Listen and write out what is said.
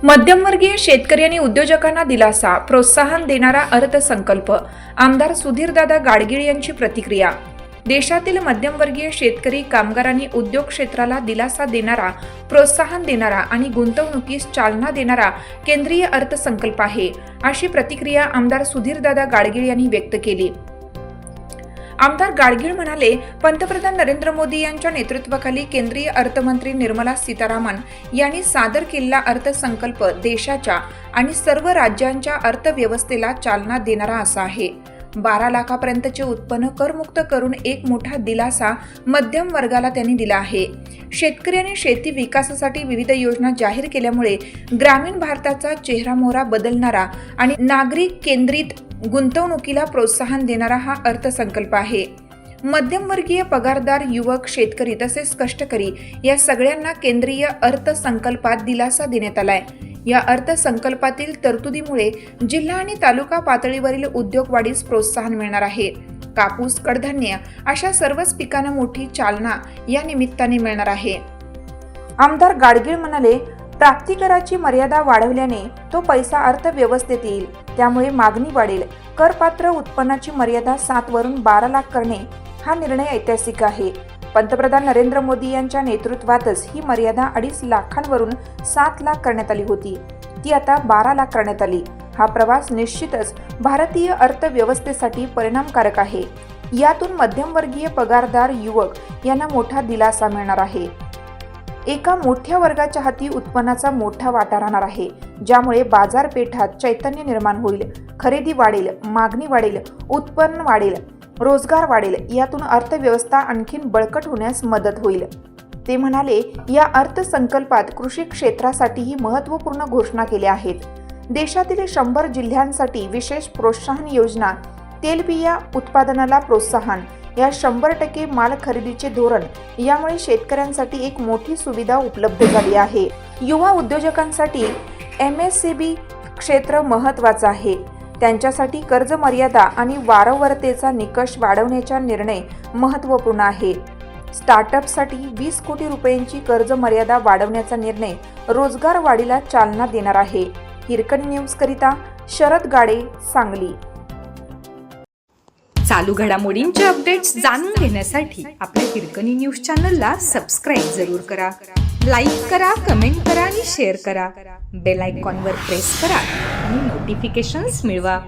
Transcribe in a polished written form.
मध्यमवर्गीय शेतकरी आणि उद्योजकांना दिलासा, प्रोत्साहन देणारा अर्थसंकल्प. आमदार सुधीरदादा गाडगीळ यांची प्रतिक्रिया. देशातील मध्यमवर्गीय शेतकरी, कामगार आणि उद्योग क्षेत्राला दिलासा देणारा, प्रोत्साहन देणारा आणि गुंतवणुकीस चालना देणारा केंद्रीय अर्थसंकल्प आहे, अशी प्रतिक्रिया आमदार सुधीरदादा गाडगीळ यांनी व्यक्त केली. आमदार गाडगीळ म्हणाले, पंतप्रधान नरेंद्र मोदी यांच्या नेतृत्वाखाली केंद्रीय अर्थमंत्री निर्मला सीतारामन यांनी सादर केलेला अर्थसंकल्प देशाच्या आणि सर्व राज्यांच्या अर्थव्यवस्थेला चालना देणारा असा आहे. 12 लाखापर्यंतचे उत्पन्न करमुक्त करून एक मोठा दिलासा मध्यम वर्गाला त्यांनी दिला आहे. शेतकरी आणि शेती विकासासाठी विविध योजना जाहीर केल्यामुळे ग्रामीण भारताचा चेहरामोहरा बदलणारा आणि नागरिक केंद्रित गुंतवणुकीला प्रोत्साहन देणारा हा अर्थसंकल्प आहे. मध्यमवर्गीय, पगारदार, युवक, शेतकरी तसेच कष्टकरी या सगळ्यांना केंद्रीय अर्थसंकल्पात दिलासा देण्यात आलाय. या अर्थसंकल्पातील तरतुदीमुळे जिल्हा आणि तालुका पातळीवरील उद्योग वाढीस प्रोत्साहन मिळणार आहे. कापूस, कडधान्य अशा सर्वच पिकांना मोठी चालना या निमित्ताने मिळणार आहे. आमदार गाडगीळ म्हणाले, प्राप्तिकराची मर्यादा वाढवल्याने तो पैसा अर्थव्यवस्थेत येईल, त्यामुळे मागणी वाढेल. करपात्र उत्पन्नाची मर्यादा 7 वरून 12 लाख करणे हा निर्णय ऐतिहासिक आहे. पंतप्रधान नरेंद्र मोदी यांच्या नेतृत्वातच ही मर्यादा 2.5 लाखांवरून 7 लाख करण्यात आली होती. ती आता 12 लाख करण्यात आली. हा प्रवास निश्चितच भारतीय अर्थव्यवस्थेसाठी परिणामकारक आहे. यातून मध्यमवर्गीय, पगारदार, युवक यांना मोठा दिलासा मिळणार आहे. एका मोठ्या वर्गाच्या हाती उत्पन्नाचा मोठा वाटा राहणार आहे, ज्यामुळे बाजारपेठात चैतन्य निर्माण होईल. खरेदी वाढेल, मागणी वाढेल, उत्पन्न वाढेल, रोजगार वाढेल. यातून अर्थव्यवस्था आणखीन बळकट होण्यास मदत होईल. ते म्हणाले, या अर्थसंकल्पात कृषी क्षेत्रासाठीही महत्त्वपूर्ण घोषणा केल्या आहेत. देशातील 100 जिल्ह्यांसाठी विशेष प्रोत्साहन योजना, तेलबिया उत्पादनाला प्रोत्साहन, या 100% माल खरेदीचे धोरण, यामुळे शेतकऱ्यांसाठी एक मोठी सुविधा उपलब्ध झाली आहे. युवा उद्योजकांसाठी MSCB क्षेत्र महत्त्वाचं आहे. त्यांच्यासाठी कर्ज मर्यादा आणि वारंवारतेचा निकष वाढवण्याचा निर्णय महत्त्वपूर्ण आहे. स्टार्टअपसाठी 20 कोटी रुपयांची कर्ज मर्यादा वाढवण्याचा निर्णय रोजगार वाढीला चालना देणार आहे. हिरकणी न्यूज करिता शरद गाडे, सांगली. चालू घडामोडींचे अपडेट्स जाणून घेण्यासाठी आपल्या हिरकणी न्यूज चॅनलला सबस्क्राईब जरूर करा. लाईक करा, कमेंट करा आणि शेअर करा. बेल आयकॉनवर प्रेस करा आणि नोटिफिकेशन्स मिळवा.